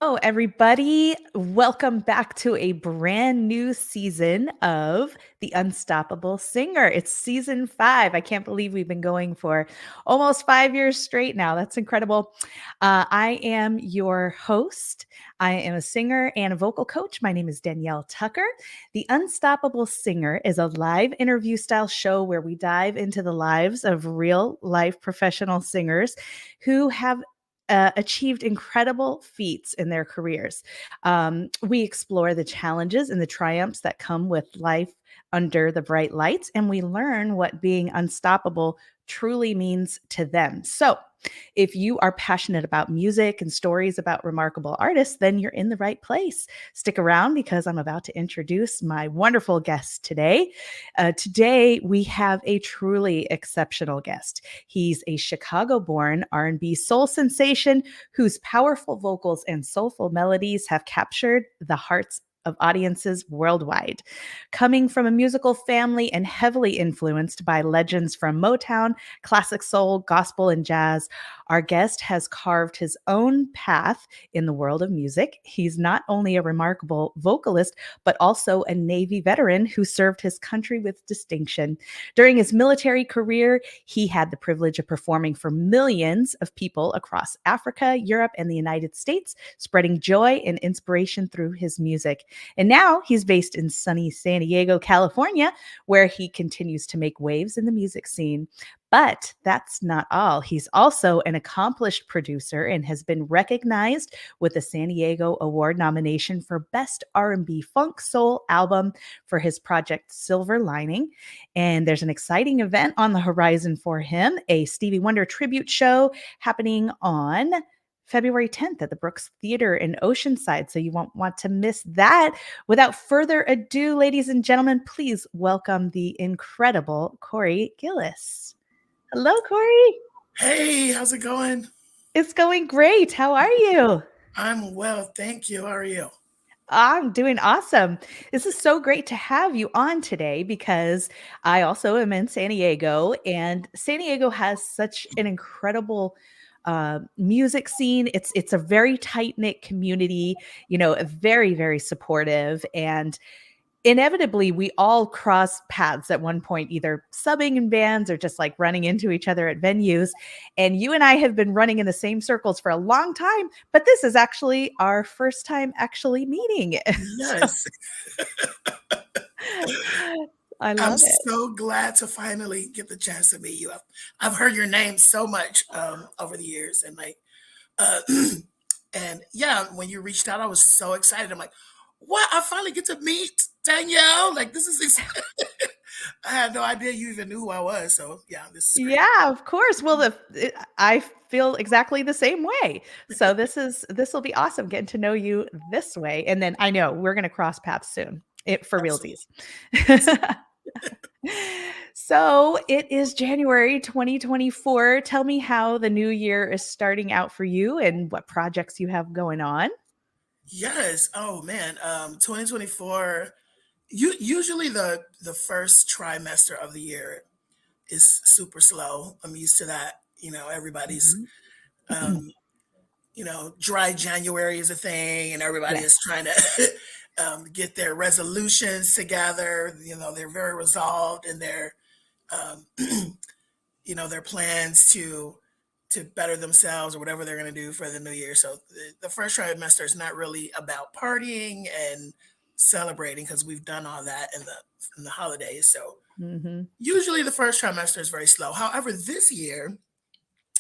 Oh, everybody, welcome back to a brand new season of The Unstoppable Singer. It's season 5. I can't believe we've been going for almost 5 years straight now. That's incredible. I am your host. I am a singer and a vocal coach. My name is Danielle Tucker. The Unstoppable Singer is a live interview style show where we dive into the lives of real life professional singers who have achieved incredible feats in their careers. We explore the challenges and the triumphs that come with life under the bright lights, and we learn what being unstoppable truly means to them. So, if you are passionate about music and stories about remarkable artists, then you're in the right place. Stick around because I'm about to introduce my wonderful guest today. Today, we have a truly exceptional guest. He's a Chicago-born R&B soul sensation whose powerful vocals and soulful melodies have captured the hearts of audiences worldwide. Coming from a musical family and heavily influenced by legends from Motown, classic soul, gospel, and jazz, our guest has carved his own path in the world of music. He's not only a remarkable vocalist, but also a Navy veteran who served his country with distinction. During his military career, he had the privilege of performing for millions of people across Africa, Europe, and the United States, spreading joy and inspiration through his music. And now he's based in sunny San Diego, California, where he continues to make waves in the music scene. But that's not all. He's also an accomplished producer and has been recognized with a San Diego Award nomination for Best R&B Funk Soul Album for his project Silver Lining. And there's an exciting event on the horizon for him, a Stevie Wonder tribute show happening on February 10th at the Brooks Theater in Oceanside. So you won't want to miss that. Without further ado, ladies and gentlemen, please welcome the incredible Kori Gillis. Hello, Kori. Hey, how's it going? It's going great. How are you? I'm well, thank you. How are you? I'm doing awesome. This is so great to have you on today because I also am in San Diego, and San Diego has such an incredible music scene. It's a very tight knit community, very very supportive, and inevitably we all cross paths at one point, either subbing in bands or just like running into each other at venues. And you and I have been running in the same circles for a long time, but this is actually our first time actually meeting. So Yes, I I'm love it. so glad to finally get the chance to meet you. I've heard your name so much over the years, and uh, and yeah, when you reached out, I was so excited. I'm like, what? I finally get to meet Danielle. Like this is exciting. I had no idea you even knew who I was. So yeah, this is great. Yeah, of course. Well, I feel exactly the same way. So this will be awesome getting to know you this way. And then I know we're going to cross paths soon. For Absolutely. realsies. Yes. So it is January 2024. Tell me how the new year is starting out for you and what projects you have going on. Yes. Oh man. 2024. Usually the first trimester of the year is super slow. I'm used to that. Everybody's Mhm. um, dry January is a thing, and everybody is Yes. trying to get their resolutions together. They're very resolved in their um, their plans to better themselves or whatever they're going to do for the new year. So the first trimester is not really about partying and celebrating because we've done all that in the holidays. So Mhm. usually the first trimester is very slow. However, this year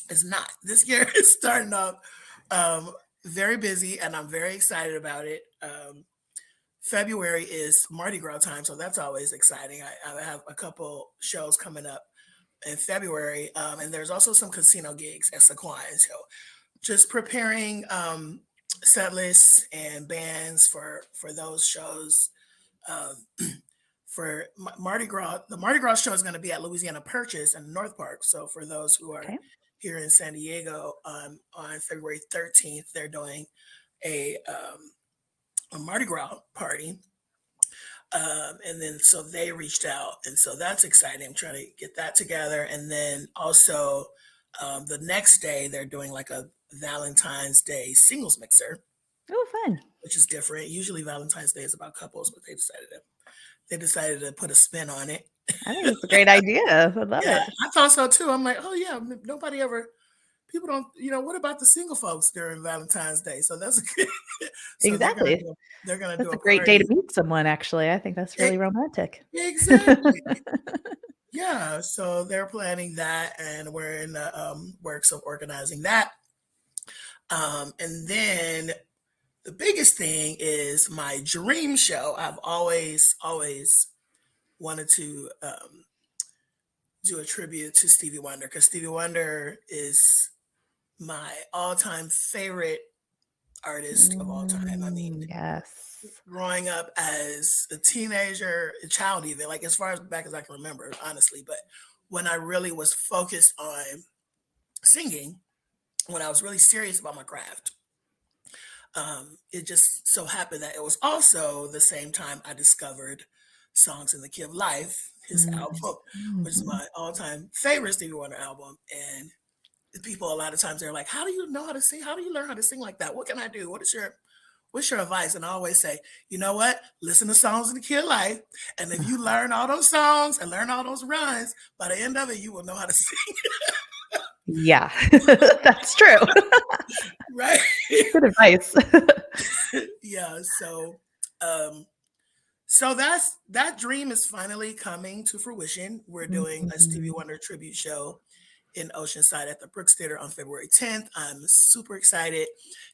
is not. This year is starting off um, very busy, and I'm very excited about it. February is Mardi Gras time, so that's always exciting. I have a couple shows coming up in February, and there's also some casino gigs at Sequoia. So just preparing set lists and bands for those shows. Um, for Mardi Gras, the Mardi Gras show is going to be at Louisiana Purchase in North Park. So for those who are Okay. here in San Diego on February 13th, they're doing a a Mardi Gras party. And then so they reached out, and so that's exciting. I'm trying to get that together, and then also the next day they're doing like a Valentine's Day singles mixer. Oh, fun. which is different. Usually Valentine's Day is about couples, but they decided to put a spin on it. I think it's a great idea. I love Yeah, it. I thought so too. I'm like, oh yeah, nobody ever. People don't, what about the single folks during Valentine's Day? So that's a good. So Exactly. they're gonna do That's a a great day to party. meet someone, actually. I think that's E- really romantic. Exactly. Yeah. So they're planning that, and we're in the works of organizing that. And then the biggest thing is my dream show. I've always wanted to do a tribute to Stevie Wonder, because Stevie Wonder is my all-time favorite artist of all time. I mean, Yes. growing up as a teenager, a child even, like as far as back as I can remember, honestly, but when I really was focused on singing, when I was really serious about my craft, it just so happened that it was also the same time I discovered Songs in the Key of Life, his album, which is Mhm. my all-time favorite Stevie Wonder album. And people a lot of times they're like, how do you know how to sing? How do you learn how to sing like that? What can I do? What's your advice? And I always say, you know what? Listen to Songs in the Key of Life. And if you learn all those songs and learn all those runs, by the end of it, you will know how to sing. Yeah, that's true. Right? Good advice. Yeah. Um, so that dream is finally coming to fruition. We're doing a Stevie Mhm. Wonder tribute show in Oceanside at the Brooks Theater on February 10th. I'm super excited.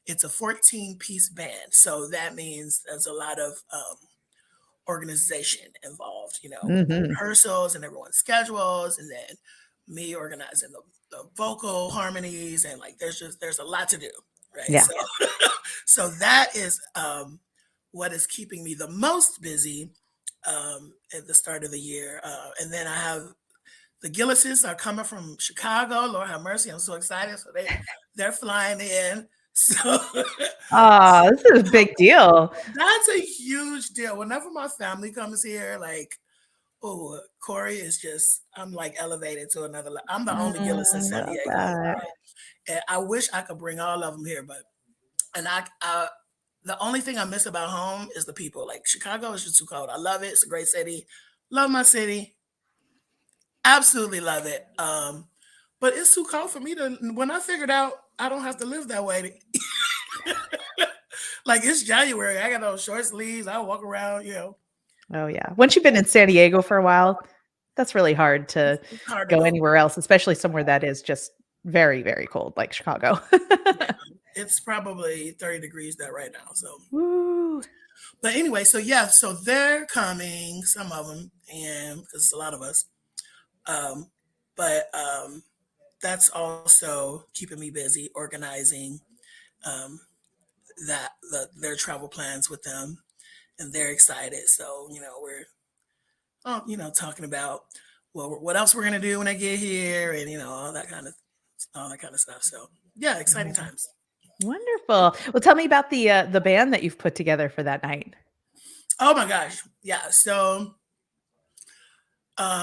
It's a 14-piece band, so that means there's a lot of organization involved, with the Mhm. rehearsals and everyone's schedules, and then me organizing the vocal harmonies, and like there's a lot to do, right? Yeah. So that is what is keeping me the most busy at the start of the year. And then I have the Gillises are coming from Chicago. Lord have mercy, I'm so excited. So they're flying in. So, Oh, this is a so big deal. that's a huge deal. Whenever my family comes here, like, oh, Kori is just, I'm like elevated to another level. I'm the only Gillis in I San love Diego, that. right? And I wish I could bring all of them here, but and the only thing I miss about home is the people. Like Chicago is just too cold. I love it. It's a great city. Love my city. Absolutely love it. But it's too cold for me to. When I figured out I don't have to live that way. Like it's January. I got those short sleeves. I walk around. Oh, yeah. Once you've been in San Diego for a while, that's really hard to It's hard to go go. anywhere else, especially somewhere that is just very, very cold like Chicago. Yeah, it's probably 30 degrees there right now. So, Woo. but anyway, so yeah, so they're coming, some of them, and because it's a lot of us. Um, but that's also keeping me busy organizing um, their travel plans with them, and they're excited. So we're talking about what else we're gonna do when I get here, and all that kind of stuff. So yeah, exciting times. Wonderful. Well, tell me about the band that you've put together for that night. Oh my gosh, yeah. So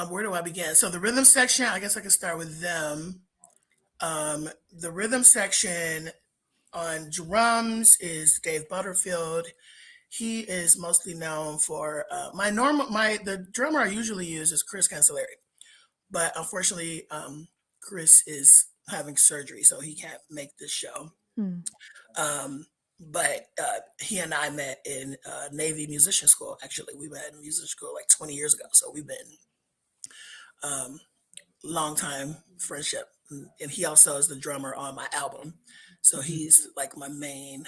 where do I begin? So the rhythm section, I guess I can start with them. The rhythm section on drums is Dave Butterfield. He is mostly known for the drummer I usually use is Chris Cancelleri, but unfortunately, Chris is having surgery, so he can't make this show. Hmm. But he and I met in Navy musician school. Actually, we met in music school like 20 years ago, so we've been long time friendship. And he also is the drummer on my album, so he's like my main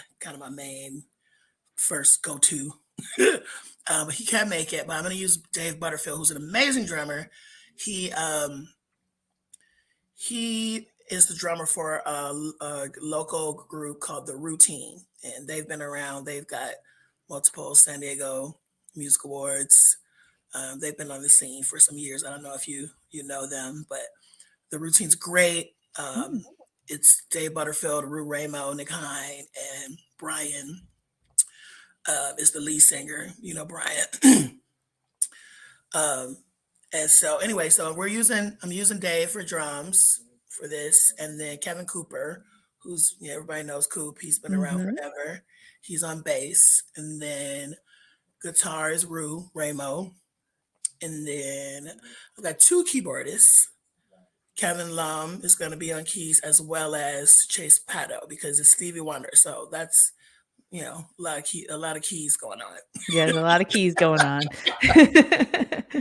first go to. He can't make it, but I'm going to use Dave Butterfield, who's an amazing drummer. He he is the drummer for a local group called The Routine, and they've been around. They've got multiple San Diego Music Awards. They've been on the scene for some years. I don't know if you know them, but The Routine's great. Mm. It's Dave Butterfield, Rue Ramo, Nick Hine, and Brian is the lead singer. You know Brian. um, and so anyway, so I'm using Dave for drums for this, and then Kevin Cooper, who's everybody knows Coop. He's been around Mhm. forever. He's on bass. And then guitar is Ramo. And then I've got two keyboardists. Kevin Lum is going to be on keys as well as Chase Pato because it's Stevie Wonder. So that's, a lot of keys going on. Yeah, there's a lot of keys going on.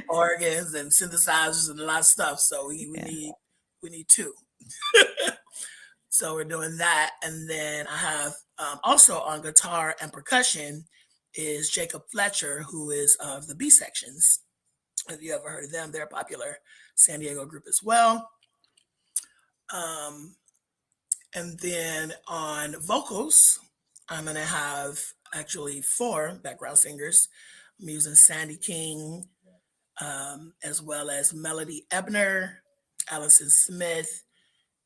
Organs and synthesizers and a lot of stuff. So Yeah. we need two. So we're doing that. And then I have also on guitar and percussion is Jacob Fletcher, who is of the B Sections. If you ever heard of them, they're a popular San Diego group as well. And then on vocals, I'm going to have actually 4 background singers. I'm using Sandy King, as well as Melody Ebner, Allison Smith,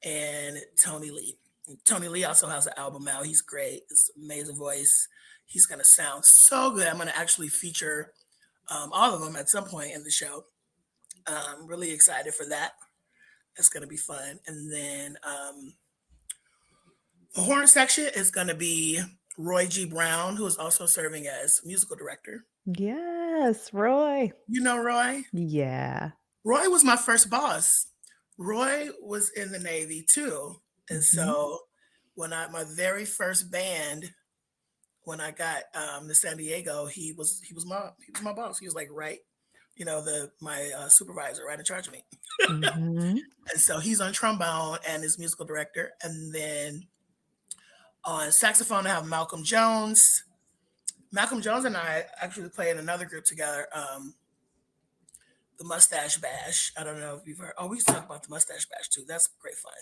and Tony Lee. Tony Lee also has an album out. He's great. It's an amazing voice. He's going to sound so good. I'm going to actually feature all of them at some point in the show. I'm really excited for that. It's going to be fun. And then the horn section is going to be Roy G. Brown, who is also serving as musical director. Yes, Roy. You know Roy? Yeah. Roy was my first boss. Roy was in the Navy too. And so when my very first band, when I got to San Diego, he was my boss. He was like my supervisor right in charge of me. And so he's on trombone and is musical director. And then on saxophone, I have Malcolm Jones. Malcolm Jones and I actually play in another group together, the Mustache Bash. I don't know if you've heard. Oh, we used to talk about the Mustache Bash too. That's great fun.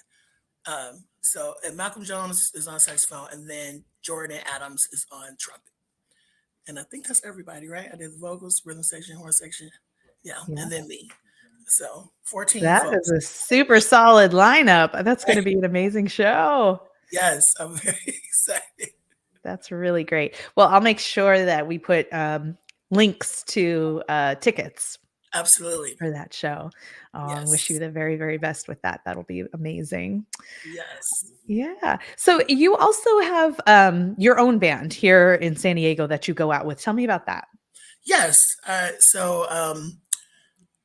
And Malcolm Jones is on saxophone, and then Jordan Adams is on trumpet. And I think that's everybody, right? I did the vocals, rhythm section, horn section. Yeah. And then me. So 14 That folks. is a super solid lineup. That's going to be an amazing show. Yes, I'm very excited. That's really great. Well, I'll make sure that we put links to tickets. Absolutely. For that show. I Yes. wish you the very, very best with that. That'll be amazing. Yes. Yeah. So you also have your own band here in San Diego that you go out with. Tell me about that. Yes. So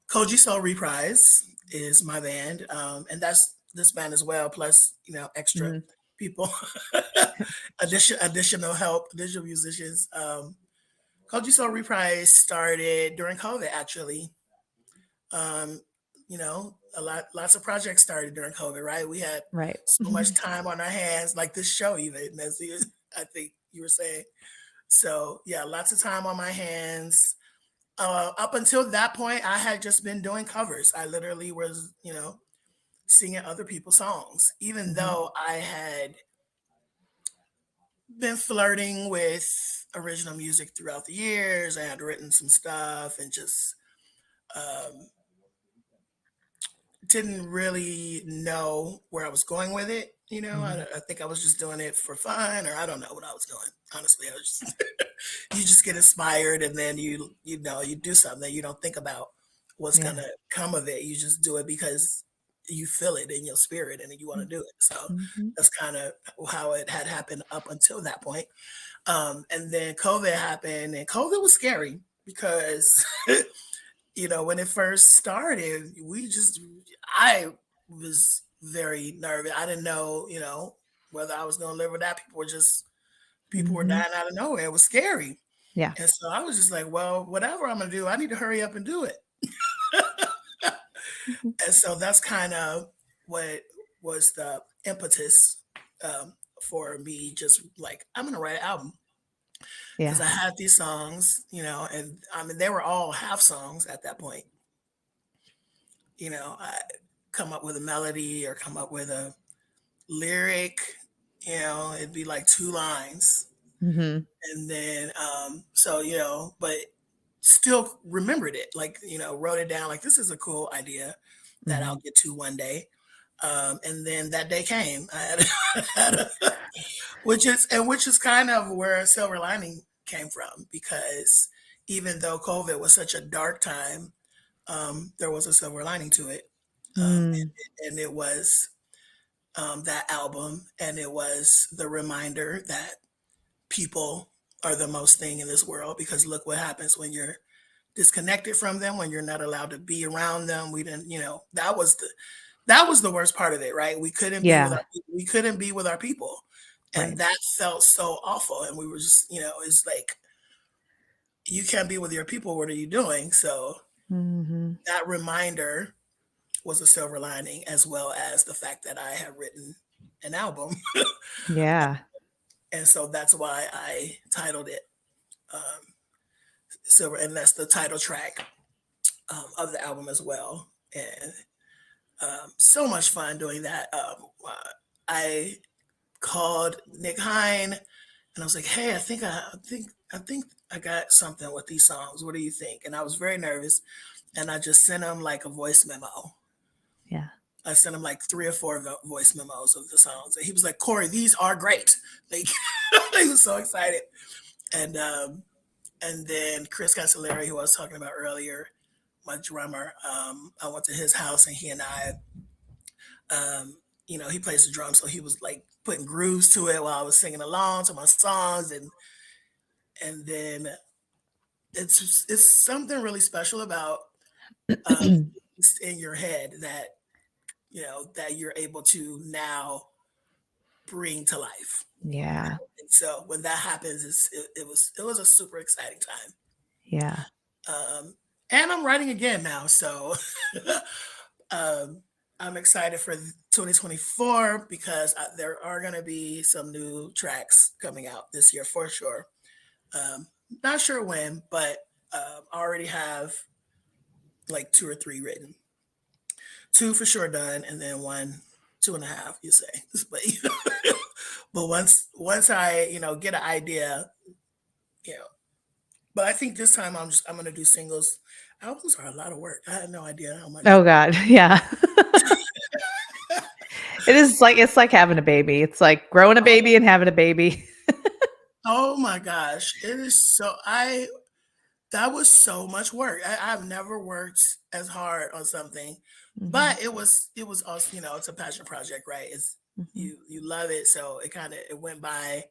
Koji Soul Reprise is my band. And that's this band as well, plus, extra people, additional help, additional musicians. Koji Soul Reprise started during COVID, actually. Lots of projects started during COVID, right? We had so much time on our hands, like this show, even as I think you were saying. So yeah, lots of time on my hands. Up until that point, I had just been doing covers. I literally was, singing other people's songs, even though I had been flirting with original music throughout the years. I had written some stuff and just didn't really know where I was going with it. I think I was just doing it for fun, or I don't know what I was doing. Honestly, I was just you just get inspired, and then you do something. You don't think about what's gonna come of it. You just do it because you feel it in your spirit and you want to do it. So that's kind of how it had happened up until that point. And then COVID happened, and COVID was scary because when it first started, I was very nervous. I didn't know, whether I was going to live or not. People were dying out of nowhere. It was scary. Yeah. And so I was just like, well, whatever I'm going to do, I need to hurry up and do it. And so that's kind of what was the impetus for me, just like, I'm going to write an album. Because I had these songs, and I mean, they were all half songs at that point. I come up with a melody or come up with a lyric, it'd be like 2 lines. And then, but still remembered it, like, wrote it down, like, this is a cool idea that I'll get to one day. And then that day came. I had which is kind of where Silver Lining came from, because even though COVID was such a dark time, there was a silver lining to it. And it was that album, and it was the reminder that people are the most thing in this world, because look what happens when you're disconnected from them, when you're not allowed to be around them. We didn't, that was the worst part of it, right? Yeah. We couldn't be with our people. And Right. that felt so awful. And we were just, it's like, you can't be with your people. What are you doing? So Hmm. that reminder was a silver lining, as well as the fact that I had written an album. Yeah. And so that's why I titled it Silver. And that's the title track of the album as well. And so much fun doing that. I called Nick Hine and I was like, "Hey, I think I got something with these songs. What do you think?" And I was very nervous, and I just sent him like a voice memo. Yeah. I sent him like 3 or 4 voice memos of the songs, and he was like, "Kori, these are great." Like, he was so excited. And then Chris Cancelleri, who I was talking about earlier, my drummer, I went to his house, and he and I, he plays the drums, so he was like putting grooves to it while I was singing along to my songs, and then it's something really special about in your head that that you're able to now bring to life. Yeah. And so when that happens, it was a super exciting time. Yeah. Um, and I'm writing again now, so I'm excited for 2024, because there are going to be some new tracks coming out this year for sure. Not sure when, but I already have like 2 or 3 written. 2 for sure done, and then 1, 2.5, you say. But but once I get an idea, you know. But I think this time I'm gonna do singles. Albums are a lot of work. I had no idea how much. Oh God. Yeah. It's like having a baby. It's like growing a baby and having a baby. Oh my gosh, it is so. I That was so much work. I've never worked as hard on something, Hmm. but it was also, it's a passion project, right? It's Hmm. you love it, so it went by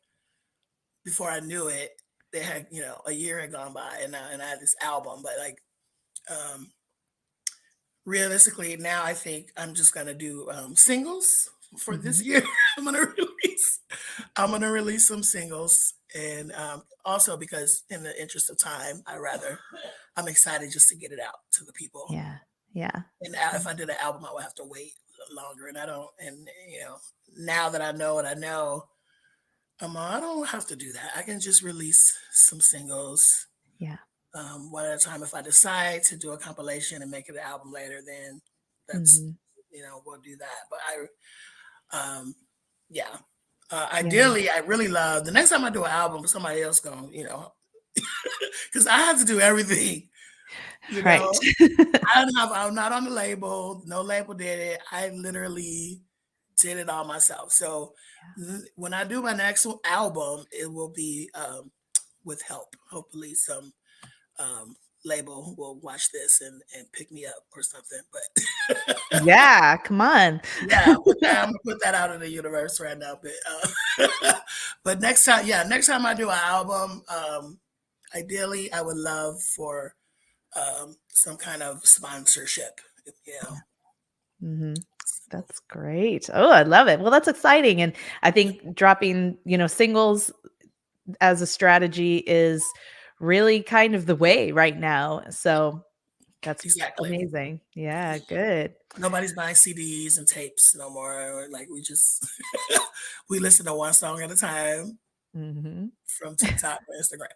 before I knew it. They had, a year had gone by, and I had this album, but like, um, realistically, now I think I'm just gonna do singles for this Hmm. year. I'm gonna I'm gonna release some singles, and also because in the interest of time, I'm excited just to get it out to the people. Yeah. Yeah. And if I did an album, I would have to wait longer, and I don't. And now that I know what I know, I don't have to do that. I can just release some singles Yeah. one at a time. If I decide to do a compilation and make it an album later, then that's Hmm. we'll do that. But yeah. Yeah. Ideally, I really love the next time I do an album, somebody else going, because I have to do everything. You Right. know, I'm not on the label. No label did it. I literally did it all myself. So when I do my next album, it will be with help. Hopefully, some um, label will watch this and pick me up or something. But Yeah. Come on. yeah, I'm gonna put that out in the universe right now. But but next time I do an album, ideally, I would love for some kind of sponsorship. You know, Yeah. Hmm. That's great. Oh, I love it. Well, that's exciting. And I think dropping, singles as a strategy is really kind of the way right now. So that's exactly. amazing. Yeah, good. Nobody's buying CDs and tapes no more. Like, we just we listen to one song at a time Mhm. from TikTok or Instagram.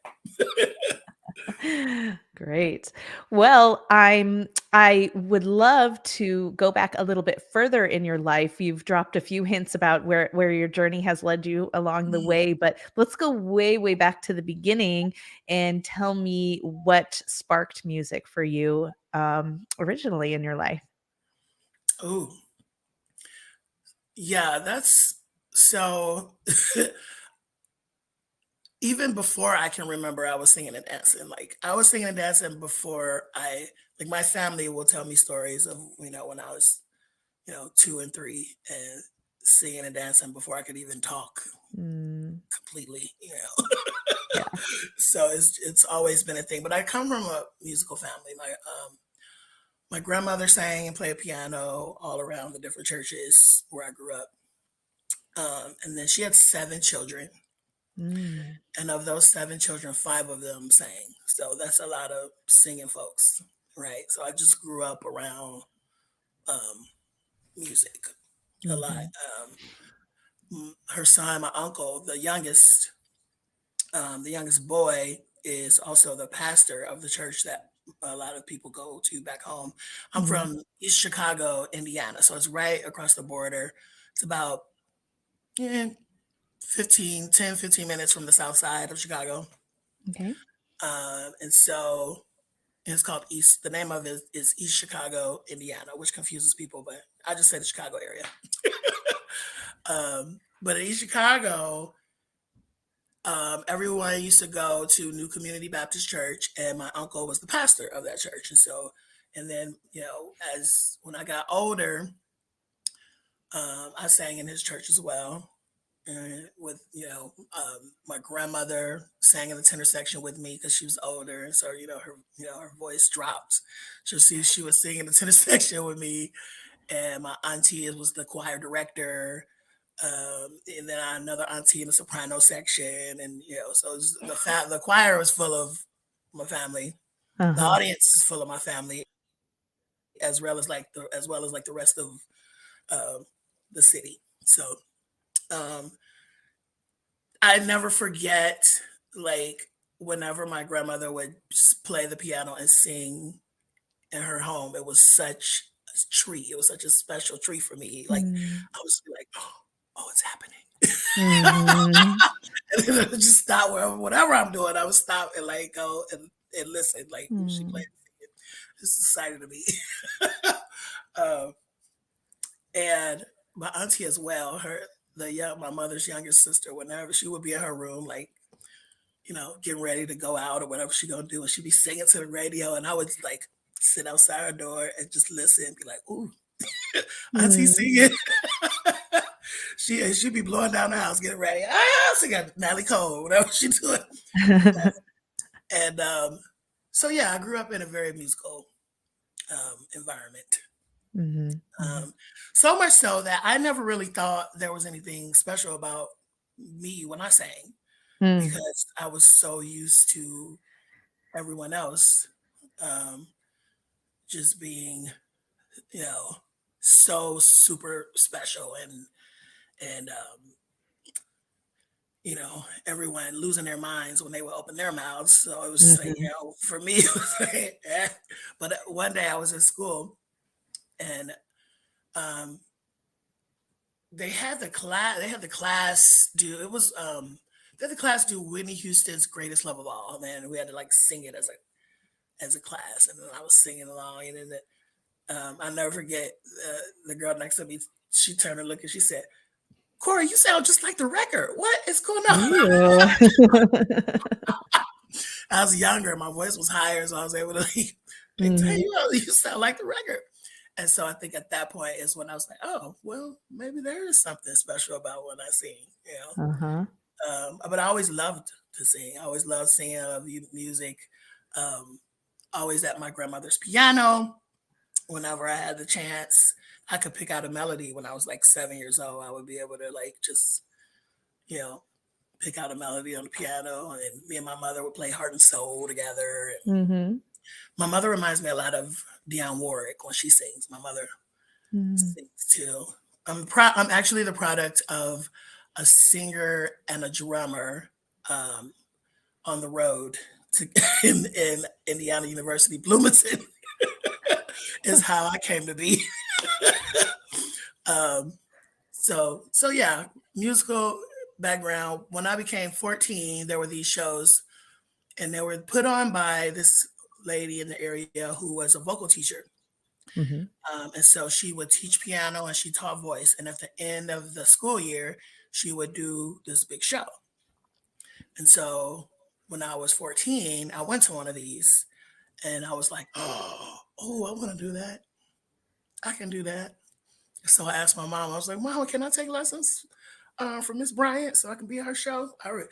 Great. Well, I would love to go back a little bit further in your life. You've dropped a few hints about where your journey has led you along the Mm. way, but let's go way back to the beginning and tell me what sparked music for you originally in your life. Oh, yeah, that's so. Even before I can remember, I was singing and dancing. Like, I was singing and dancing before like, my family will tell me stories of, when I was, 2 and 3, and singing and dancing before I could even talk. Mm. completely, you know. Yeah. So it's always been a thing. But I come from a musical family. My grandmother sang and played piano all around the different churches where I grew up. And then she had 7 children. Mm. And of those 7 children, 5 of them sang. So that's a lot of singing folks, right? So I just grew up around um, music a lot. Mhm. Her son, my uncle, the youngest boy, is also the pastor of the church that a lot of people go to back home. I'm Mhm. from East Chicago, Indiana, so it's right across the border. It's about eh, 15 minutes from the south side of Chicago. Okay. And so it's called East. The name of it is East Chicago, Indiana, which confuses people, but I just say the Chicago area. But in East Chicago, everyone used to go to New Community Baptist Church, and my uncle was the pastor of that church. And so, and then, you know, as when I got older, I sang in his church as well. And with, you know, my grandmother sang in the tenor section with me because she was older, and so, you know, her voice dropped. So she was singing the tenor section with me, and my auntie was the choir director, and then another auntie in the soprano section, and you know, so the choir was full of my family. The Uh-huh. audience is full of my family, as well as like the rest of um, the city. So um, I never forget, like, whenever my grandmother would play the piano and sing in her home, it was such a treat. It was such a special treat for me. Like, Mm. I was like, oh, it's happening. Mhm. And then I would just stop whatever I'm doing. I would stop and like go and listen. Like when she played, Mm. it's excited to me. um, and my auntie as well. My mother's youngest sister. Whenever she would be in her room, like, you know, getting ready to go out or whatever she gonna do, and she'd be singing to the radio, and I would like sit outside her door and just listen, and be like, "Ooh, auntie Mm. singing." She'd be blowing down the house, getting ready. Singing Natalie Cole, whatever she doing. And so yeah, I grew up in a very musical environment. Mhm. Mhm. Um, so much so that I never really thought there was anything special about me when I sang, Mm. because I was so used to everyone else um, just being, you know, so super special, and you know, everyone losing their minds when they would open their mouths. So it was like, you Mhm. know, for me, it was like, eh. But one day I was in school, and um, they had the class do, it was, they had the class do Whitney Houston's Greatest Love of All. Man, we had to like sing it as a class. And then I was singing along. And then I'll never forget the girl next to me, she turned and looked and she said, Kori, you sound just like the record. What is going on? Ew. I was younger, my voice was higher, so I was able to like tell Mhm. you sound like the record. And so I think at that point is when I was like, oh, well, maybe there is something special about when I sing, you know. Uh-huh. But I always loved to sing. I always loved singing. I love music. Um, Always at my grandmother's piano. Whenever I had the chance, I could pick out a melody. When I was like 7 years old, I would be able to like just, you know, pick out a melody on the piano, and me and my mother would play Heart and Soul together. Mhm. My mother reminds me a lot of Dionne Warwick when she sings. My mother Mm. sings too. I'm actually the product of a singer and a drummer um, on the road to in Indiana University, Bloomington, is how I came to be. um, so yeah, musical background. When I became 14, there were these shows, and they were put on by this lady in the area who was a vocal teacher. Mhm. And so she would teach piano and she taught voice. And at the end of the school year, she would do this big show. And so when I was 14, I went to one of these, and I was like, oh, I want to do that. I can do that. So I asked my mom, I was like, Mom, can I take lessons? from Miss Bryant so I can be on her show. I didn't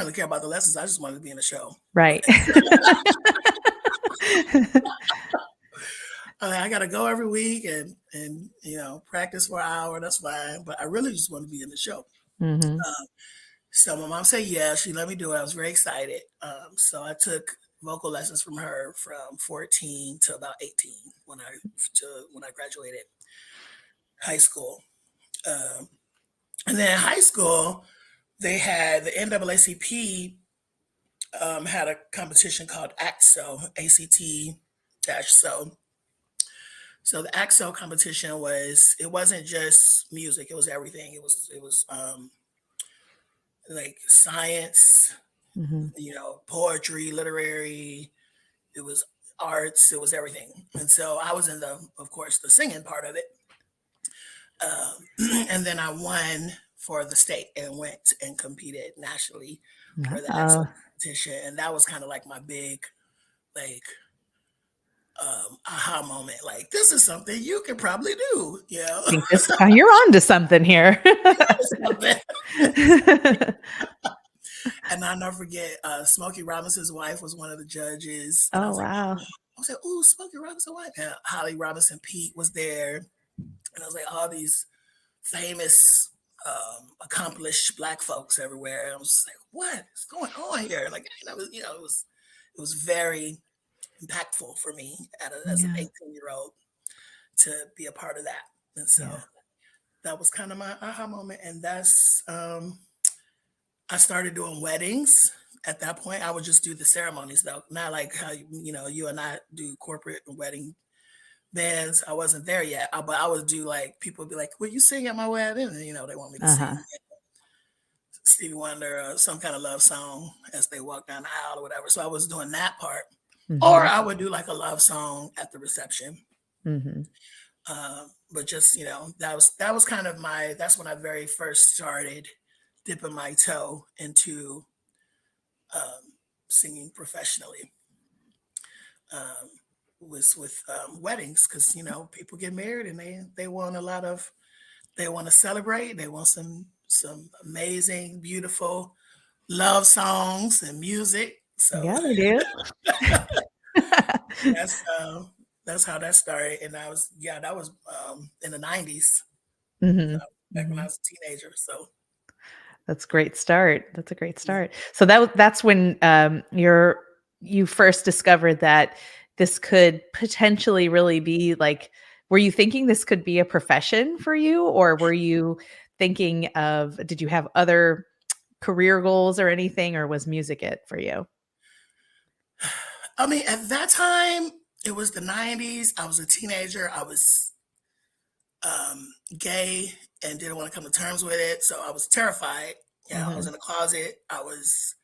really care about the lessons. I just wanted to be in the show. Right. I got to go every week and practice for an hour. That's fine. But I really just want to be in the show. Mm-hmm. So my mom said, yeah, she let me do it. I was very excited. So I took vocal lessons from her from 14 to about 18 when I graduated high school. And then in high school, they had the NAACP had a competition called ACTSO, ACT-SO. So the ACTSO competition it wasn't just music, it was everything. It was like science, Mm-hmm. poetry, literary, it was arts, it was everything. And so I was in of course, the singing part of it. And then I won for the state and went and competed nationally for the ACTSO competition. And that was kind of like my big, like, aha moment. Like, this is something you could probably do. I think you're on to something here. And I'll never forget, Smokey Robinson's wife was one of the judges. And wow. I was like, ooh, Smokey Robinson's wife. And Holly Robinson Pete was there. And I was like, all these famous, accomplished Black folks everywhere. And I was like, what is going on here? Like, it was very impactful for me as an 18-year-old to be a part of that. And so that was kind of my aha moment. And that's, I started doing weddings. At that point, I would just do the ceremonies though. Not like how, you and I do corporate wedding bands. I wasn't there yet, but I would do like, people would be like, will you sing at my wedding? And, they want me to sing Stevie Wonder or some kind of love song as they walk down the aisle or whatever. So I was doing that part. Mm-hmm. Or I would do like a love song at the reception. Mm-hmm. But just, that was kind of that's when I very first started dipping my toe into singing professionally. Was with weddings, because people get married and they want they want to celebrate. They want some amazing, beautiful love songs and music. So yeah, they do. That's how that started, and that was in the 90s, back when I was a teenager. So that's a great start. That's a great start. So that's when you first discovered that this could potentially really be like, were you thinking this could be a profession for you, or were you thinking did you have other career goals or anything, or was music it for you? I mean, at that time, it was the 90s. I was a teenager. I was gay and didn't want to come to terms with it. So I was terrified. Yeah, I was in the closet. I was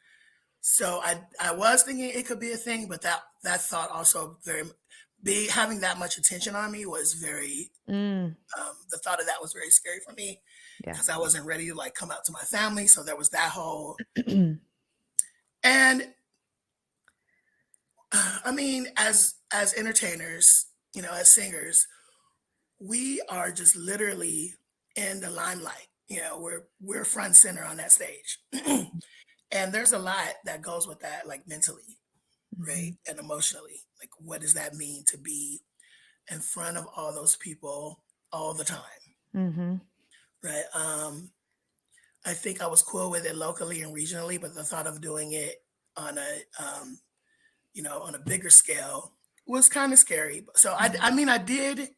thinking it could be a thing, but that thought also having that much attention on me was very, the thought of that was very scary for me, because I wasn't ready to like come out to my family. So there was that whole, and I mean, as entertainers, as singers, we are just literally in the limelight. We're front and center on that stage. And there's a lot that goes with that, like mentally, right? And emotionally. Like, what does that mean to be in front of all those people all the time? Right. I think I was cool with it locally and regionally, but the thought of doing it on a bigger scale was kind of scary. So I mean, I did.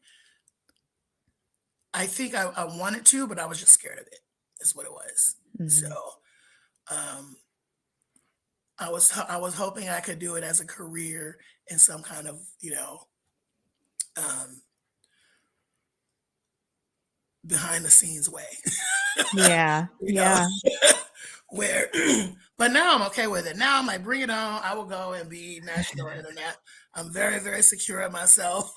I think I wanted to, but I was just scared of it, is what it was. So I was hoping I could do it as a career in some kind of, behind the scenes way. Yeah. Where, but now I'm okay with it. Now I'm like, bring it on. I will go and be national internet. I'm very, very secure in myself.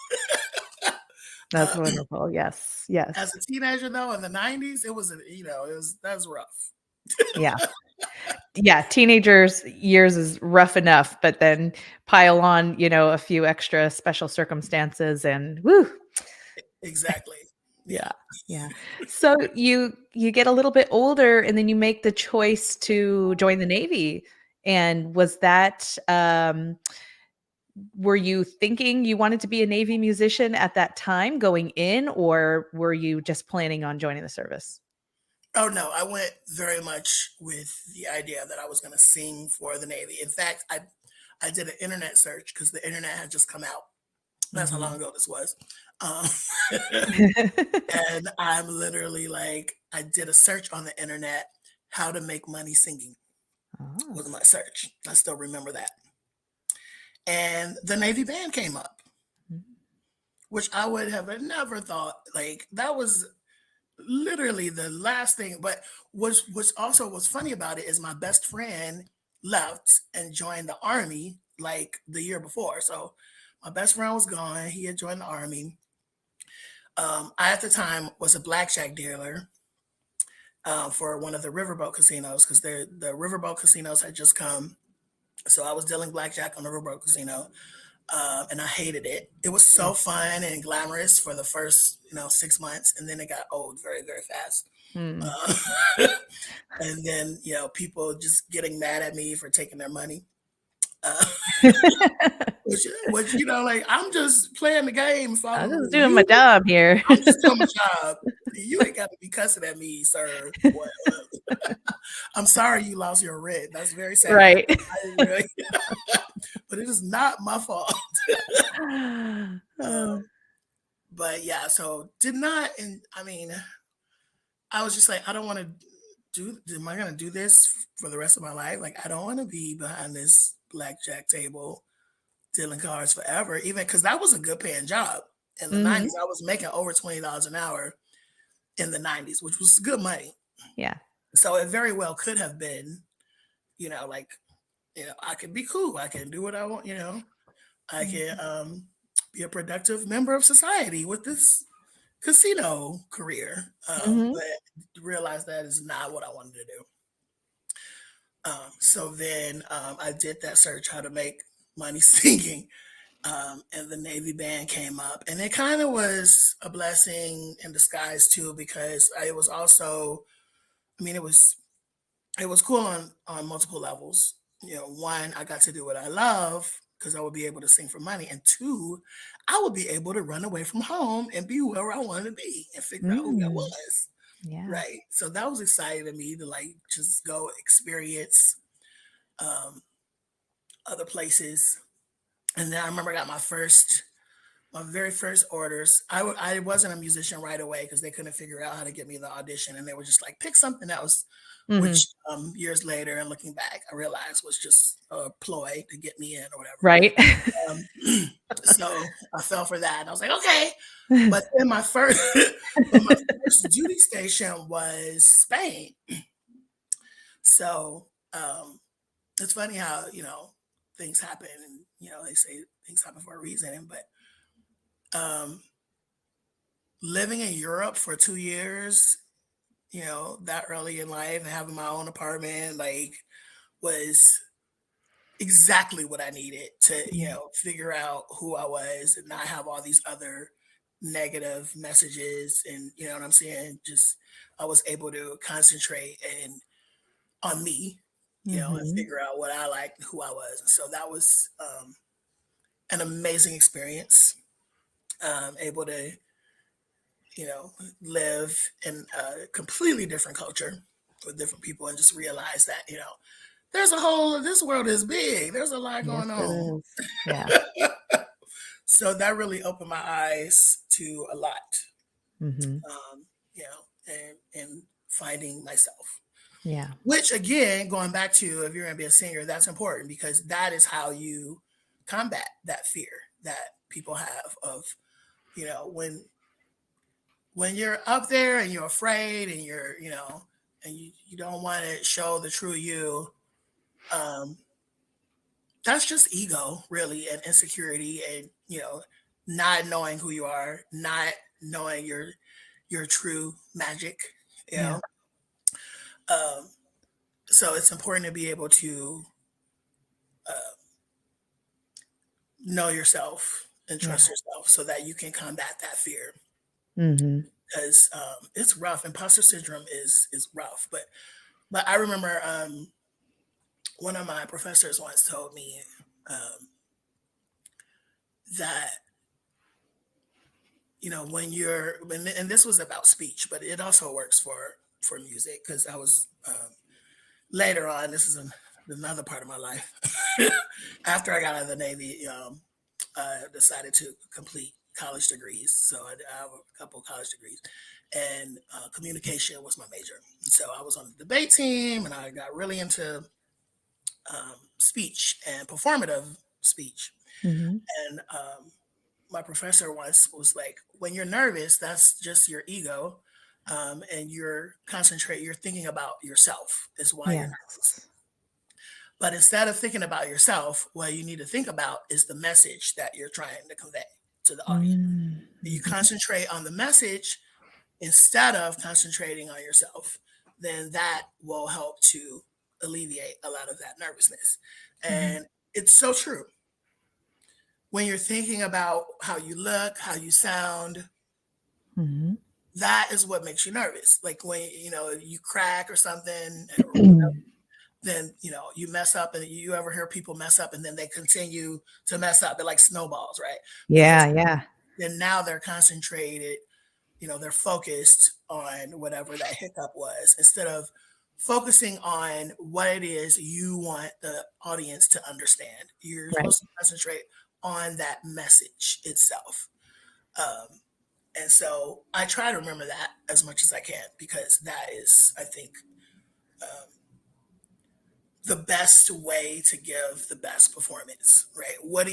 That's wonderful. Yes. As a teenager, though, in the 90s, that was rough. Yeah. Teenagers' years is rough enough, but then pile on, a few extra special circumstances and woo. Exactly. Yeah. Yeah. Yeah. So you get a little bit older and then you make the choice to join the Navy. And was that were you thinking you wanted to be a Navy musician at that time going in, or were you just planning on joining the service? Oh no, I went very much with the idea that I was going to sing for the Navy. In fact, I did an internet search because the internet had just come out. That's how long Mhm. ago this was. Um, and I'm literally like, I did a search on the internet, how to make money singing Oh. was my search. I still remember that. And the Navy band came up, Mhm. which I would have never thought. Like that was literally the last thing. But what's also what's funny about it is my best friend left and joined the army like the year before. So my best friend was gone. He had joined the army. I at the time was a blackjack dealer for one of the riverboat casinos because the riverboat casinos had just come. So I was dealing blackjack on the riverboat casino, and I hated it. It was so fun and glamorous for the first 6 months, and then it got old very very fast. Mm. Uh, and then people just getting mad at me for taking their money. Uh, which like I'm just playing the game, I'm following the just rules. doing my job here. I'm just doing my job. You ain't got to be cussing at me, sir. Boy, I'm sorry you lost your rent. That's very sad. Right. Really, but it is not my fault. Uh, But yeah, so did not, and I mean, I was just like, I don't want to am I going to do this for the rest of my life? Like, I don't want to be behind this blackjack table dealing cards forever, even because that was a good paying job. In the mhm. 90s, I was making over $20 an hour in the 90s, which was good money. Yeah. So it very well could have been, like, I can be cool. I can do what I want, I can Mhm. be a productive member of society with this casino career. Mhm. But realize that is not what I wanted to do. So then I did that search how to make money singing. And the Navy band came up, and it kind of was a blessing in disguise too, because it was also, I mean, it was cool on multiple levels. One, I got to do what I love because I would be able to sing for money, and two, I would be able to run away from home and be where I wanted to be and figure out who I Mm. was. Yeah. Right. So that was exciting to me to like just go experience um, other places. And then I remember I got my very first orders. I wasn't a musician right away because they couldn't figure out how to get me the audition, and they were just like, pick something else. Mhm. Which years later, and looking back, I realized was just a ploy to get me in or whatever. Right. So I fell for that, and I was like, okay. But then but my first duty station was Spain. So it's funny how things happen, and they say things happen for a reason. But living in Europe for 2 years, that early in life and having my own apartment, like, was exactly what I needed to, Yeah. figure out who I was and not have all these other negative messages. And you know what I'm saying? Just I was able to concentrate and on me, and Mhm. figure out what I liked and who I was. And so that was an amazing experience. Able to, live in a completely different culture with different people and just realize that, this world is big. There's a lot Yes, going it on. is. Yeah. So that really opened my eyes to a lot, Mhm. and finding myself. Yeah. Which again, going back to if you're going to be a singer, that's important because that is how you combat that fear that people have of, when you're up there and you're afraid and and you don't want to show the true you. Um, that's just ego, really, and insecurity, and not knowing who you are, not knowing your true magic. You Yeah. know, um, so it's important to be able to uh, know yourself and Yeah. trust yourself so that you can combat that fear. Mhm. because it's rough. Imposter syndrome is rough. But I remember one of my professors once told me um, that when and this was about speech, but it also works for music because I was later on. This is another part of my life. After I got out of the Navy, I decided to complete college degrees. So I have a couple of college degrees, and communication was my major. And so I was on the debate team, and I got really into speech and performative speech. Hmm. And my professor once was like, "When you're nervous, that's just your ego, and you're thinking about yourself. Is why you're nervous." Yes. But instead of thinking about yourself, what you need to think about is the message that you're trying to convey to the audience. You Mm-hmm. concentrate on the message instead of concentrating on yourself, then that will help to alleviate a lot of that nervousness. Hmm. And it's so true. When you're thinking about how you look, how you sound, Hmm. that is what makes you nervous. Like when you crack or something, or then you mess up, and you ever hear people mess up and then they continue to mess up. They're like snowballs, right? Because Yeah, yeah, then now they're concentrated, they're focused on whatever that hiccup was instead of focusing on what it is you want the audience to understand. You're right. supposed to concentrate on that message itself. um, and so I try to remember that as much as I can, because that is, I think, um, the best way to give the best performance, right? What are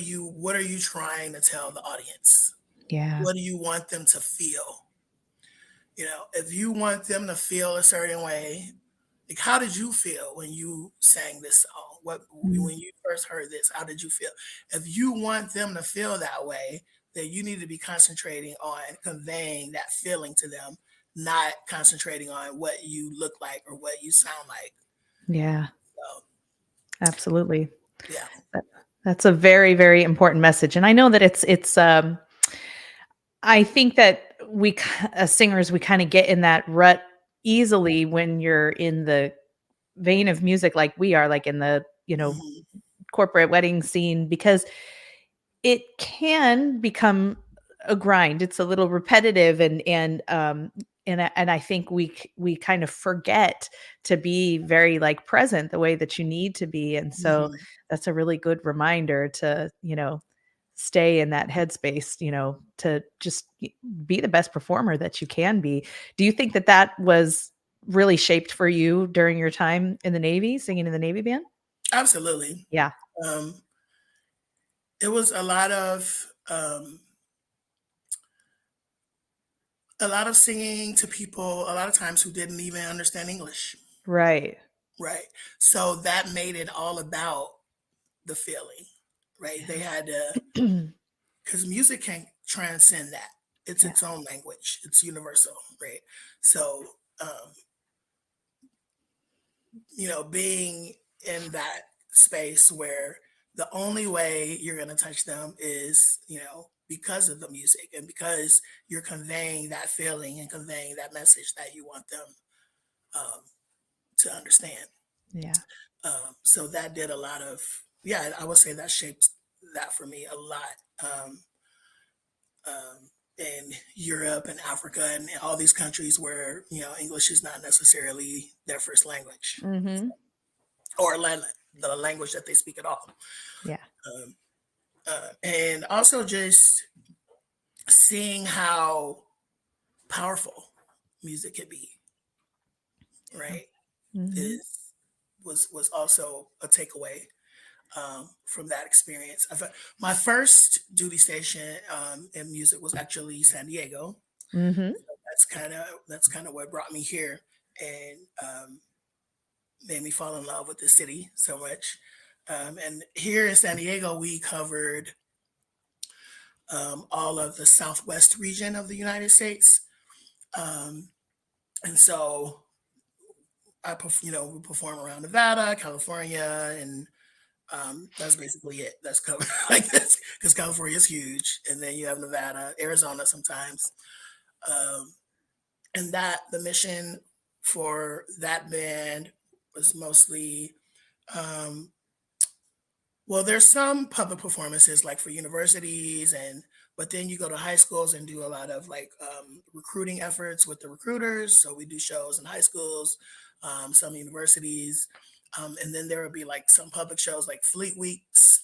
you trying to tell the audience? Yeah. What do you want them to feel? If you want them to feel a certain way, like, how did you feel when you sang this song? Mm. When you first heard this, how did you feel? If you want them to feel that way, then you need to be concentrating on conveying that feeling to them, not concentrating on what you look like or what you sound like. Yeah, So, absolutely. yeah. That that's a very, very important message, and I know that I think that as singers, we kinda get in that rut easily when you're in the vein of music like we are, like in the, Mhm. corporate wedding scene, because it can become a grind. It's a little repetitive, and I think we kind of forget to be very, like, present the way that you need to be, and so Mhm. that's a really good reminder to, stay in that headspace, to just be the best performer that you can be. Do you think that that was really shaped for you during your time in the Navy, singing in the Navy band? Absolutely. Yeah. Um, it was a lot of singing to people a lot of times who didn't even understand English, Right. right? So that made it all about the feeling, right? They had to, Yeah. because music can transcend that. It's Yeah. its own language. It's universal, right? So, um, being in that space where the only way you're going to touch them is, because of the music and because you're conveying that feeling and conveying that message that you want them um, to understand. Yeah. So that did a lot of, yeah, I would say that shaped that for me a lot. In Europe and Africa and all these countries where English is not necessarily their first language, Mhm. or the language that they speak at all. Yeah. Um, and also just seeing how powerful music can be, Yeah. right? Mhm. Is was also a takeaway from that experience. My first duty station in music was actually San Diego. Mhm. That's kind of what brought me here, and made me fall in love with the city so much. And here in San Diego, we covered all of the Southwest region of the United States. Um, and so we perform around Nevada, California, and that's basically it. That's covered like this because California is huge, and then you have Nevada, Arizona sometimes. Um, And that the mission for that band was mostly, um, well, there's some public performances like for universities, and but then you go to high schools and do a lot of like recruiting efforts with the recruiters. So we do shows in high schools, some universities, and then there would be like some public shows like Fleet Weeks.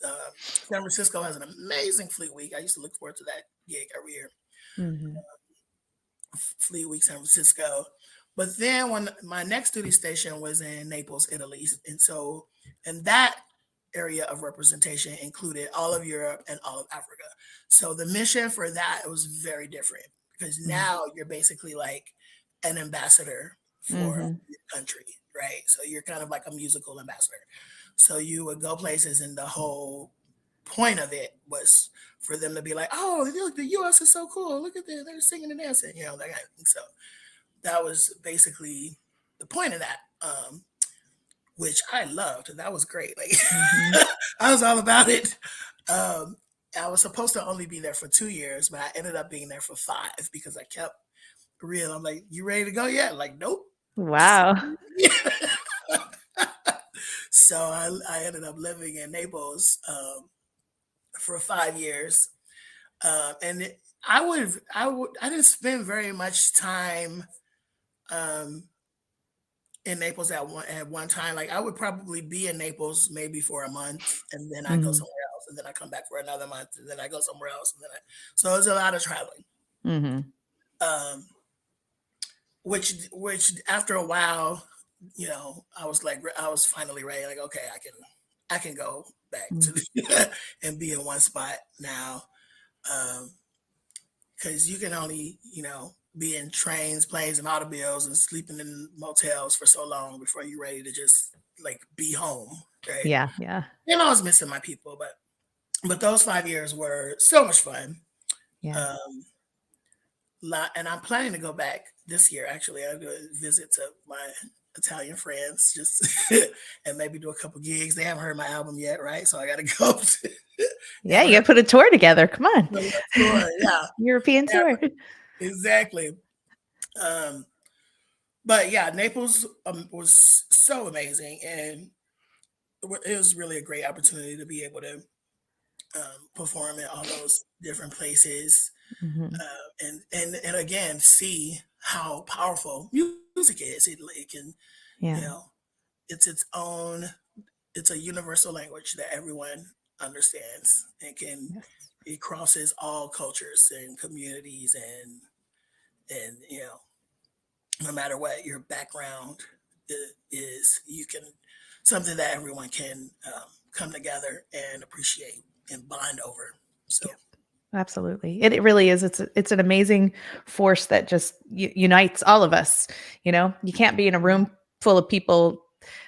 San Francisco has an amazing Fleet Week. I used to look forward to that gig every year. Mhm. Fleet Week, San Francisco. But then when my next duty station was in Naples, Italy, and so and that area of representation included all of Europe and all of Africa. So the mission for that was very different because Mhm. now you're basically like an ambassador for Mhm. your country, right? So you're kind of like a musical ambassador. So you would go places, and the whole point of it was for them to be like, "Oh, look, the U.S. is so cool. Look at that; they're singing and dancing," that kind of thing. So that was basically the point of that, which I loved. That was great. Like Mhm. I was all about it. Um, I was supposed to only be there for 2 years, but I ended up being there for 5 because I kept real. I'm like, "You ready to go yet?" Like, nope. Just Wow. so I ended up living in Naples for 5 years. And I didn't spend very much time um, in Naples at one time. Like I would probably be in Naples maybe for a month, and then I go Mhm. somewhere else, and then I come back for another month, and then I go somewhere else, and then so it was a lot of traveling. Mhm. Um, which after a while, I was finally ready. Like, okay, I can go back to Mhm. and be in one spot now. Um, because you can only, be in trains, planes, and automobiles and sleeping in motels for so long before you're ready to just like be home, right? Yeah, yeah, And I was missing my people, but those 5 years were so much fun. yeah. Um, and I'm planning to go back this year. Actually, I'll go visit to my Italian friends, just and maybe do a couple gigs. They haven't heard my album yet, right? So I got to go. They Yeah, haven't you heard gotta put a tour together, come on. the tour. Yeah, European tour. exactly. Um, but yeah, Naples was so amazing, and it was really a great opportunity to be able to perform in all those different places, Mhm. and again see how powerful music is. It can, you Yeah. know, it's its own. It's a universal language that everyone understands and can. Yes. It crosses all cultures and communities, and no matter what your background is, you can something that everyone can come together and appreciate and bond over. So, Yeah. Absolutely. It really is. It's an amazing force that just unites all of us. You can't be in a room full of people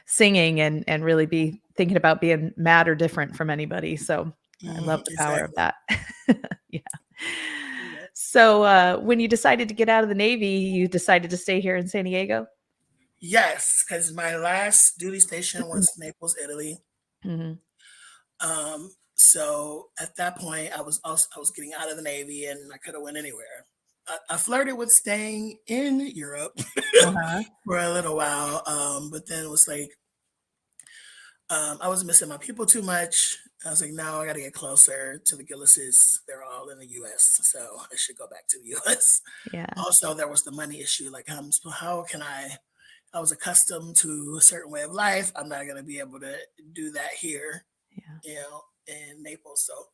singing and really be thinking about being mad or different from anybody. So I love the power of exactly. that. Yeah. Yeah. So when you decided to get out of the Navy, you decided to stay here in San Diego? Yes, because my last duty station was Naples, Italy. Mhm. So at that point, I was getting out of the Navy, and I could have went anywhere. I flirted with staying in Europe Uh-huh. for a little while, but then it was like I was missing my people too much. I was like, no, I got to get closer to the Gillises. They're all in the U.S., so I should go back to the U.S. Yeah. Also, there was the money issue. Like, how can I? I was accustomed to a certain way of life. I'm not going to be able to do that here, Yeah. in Naples. So,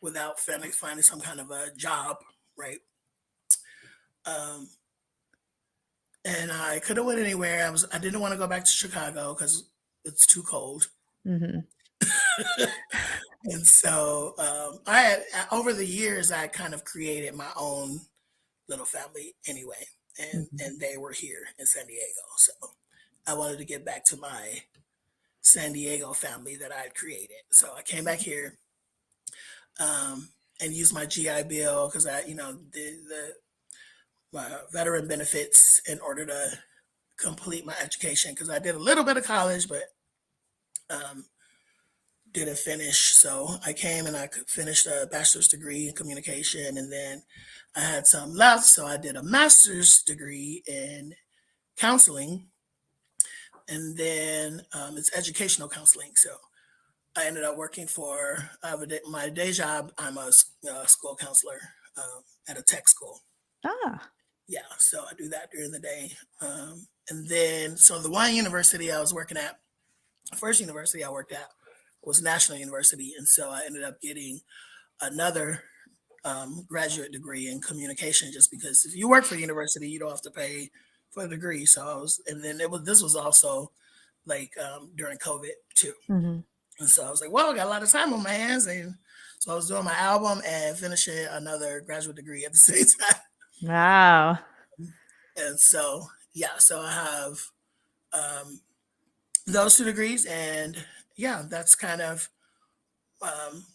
without finding some kind of a job, right? Um, and I could have went anywhere. I didn't want to go back to Chicago because it's too cold. Mhm. And so I had over the years I kind of created my own little family anyway, Mhm. and they were here in San Diego. So I wanted to get back to my San Diego family that I had created. So I came back here and used my GI Bill because I, did the my veteran benefits in order to complete my education because I did a little bit of college, but um, didn't finish. So I came and I finished a bachelor's degree in communication, and then I had some left, so I did a master's degree in counseling, and then it's educational counseling. So I ended up working for my day job. I'm a school counselor at a tech school. Ah, Yeah, so I do that during the day. And then, so the one university I was working at, the first university I worked at was National University. And so I ended up getting another graduate degree in communication, just because if you work for university, you don't have to pay for the degree. So I was, and then this was also like during COVID too. mhm. And so I was like, well, I got a lot of time on my hands. And so I was doing my album and finishing another graduate degree at the same time. Wow. And so, yeah, so I have um, those two degrees. And yeah, that's kind of um,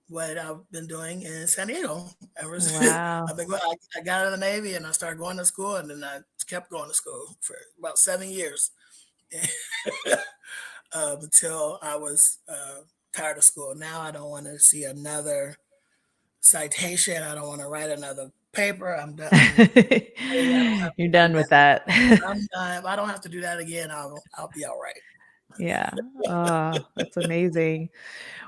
what I've been doing in San Diego ever since. Wow. I got out of the Navy and I started going to school, and then I kept going to school for about 7 years until I was tired of school. Now I don't want to see another citation. I don't want to write another paper. I'm done. You're done with that. I'm done. If I don't have to do that again, I'll be all right. Yeah. Oh, that's amazing.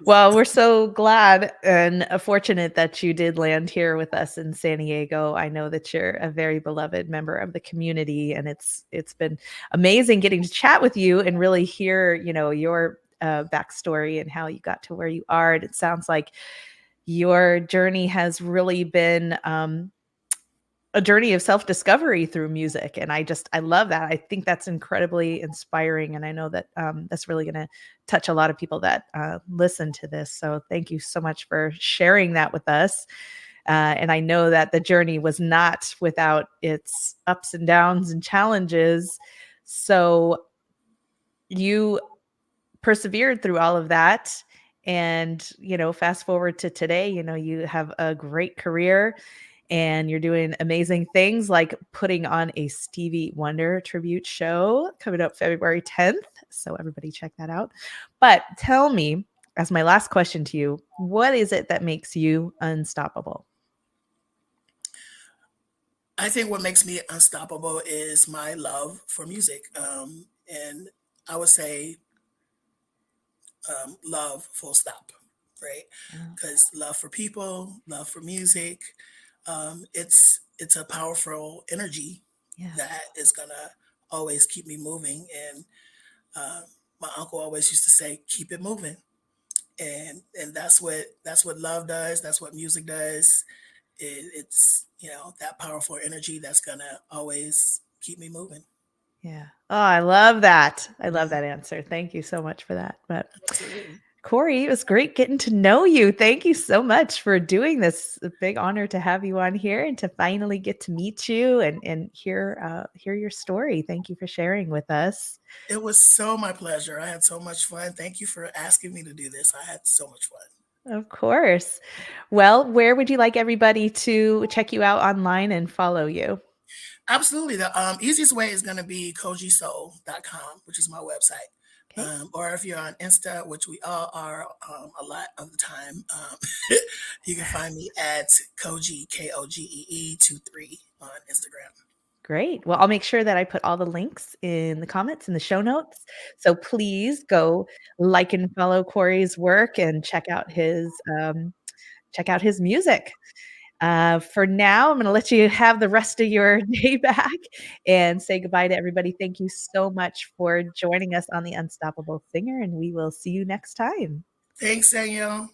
Well, we're so glad and fortunate that you did land here with us in San Diego. I know that you're a very beloved member of the community, and it's been amazing getting to chat with you and really hear, your backstory and how you got to where you are. And it sounds like your journey has really been a journey of self-discovery through music, and I love that. I think that's incredibly inspiring, and I know that that's really going to touch a lot of people that listen to this. So thank you so much for sharing that with us. And I know that the journey was not without its ups and downs and challenges. So you persevered through all of that, and fast forward to today, you have a great career and you're doing amazing things like putting on a Stevie Wonder tribute show coming up February 10th. So everybody check that out. But tell me, as my last question to you, what is it that makes you unstoppable? I think what makes me unstoppable is my love for music. And I would say love, full stop, right? Yeah. Because love for people, love for music, it's a powerful energy Yeah. that is gonna always keep me moving. And my uncle always used to say, "Keep it moving," and that's what love does. That's what music does. It's that powerful energy that's gonna always keep me moving. Yeah. Oh, I love that. I love that answer. Thank you so much for that. But Absolutely. Kori, it was great getting to know you. Thank you so much for doing this. A big honor to have you on here and to finally get to meet you and hear your story. Thank you for sharing with us. It was so my pleasure. I had so much fun. Thank you for asking me to do this. I had so much fun. Of course. Well, where would you like everybody to check you out online and follow you? Absolutely. The easiest way is going to be kojisoul.com, which is my website. Okay. Or if you're on Insta, which we all are a lot of the time, you can find me at Koji, Kogee 23 on Instagram. Great. Well, I'll make sure that I put all the links in the comments in the show notes. So please go like and follow Kori's work and check out his music. For now, I'm going to let you have the rest of your day back and say goodbye to everybody. Thank you so much for joining us on the Unstoppable Singer, and we will see you next time. Thanks, Danielle.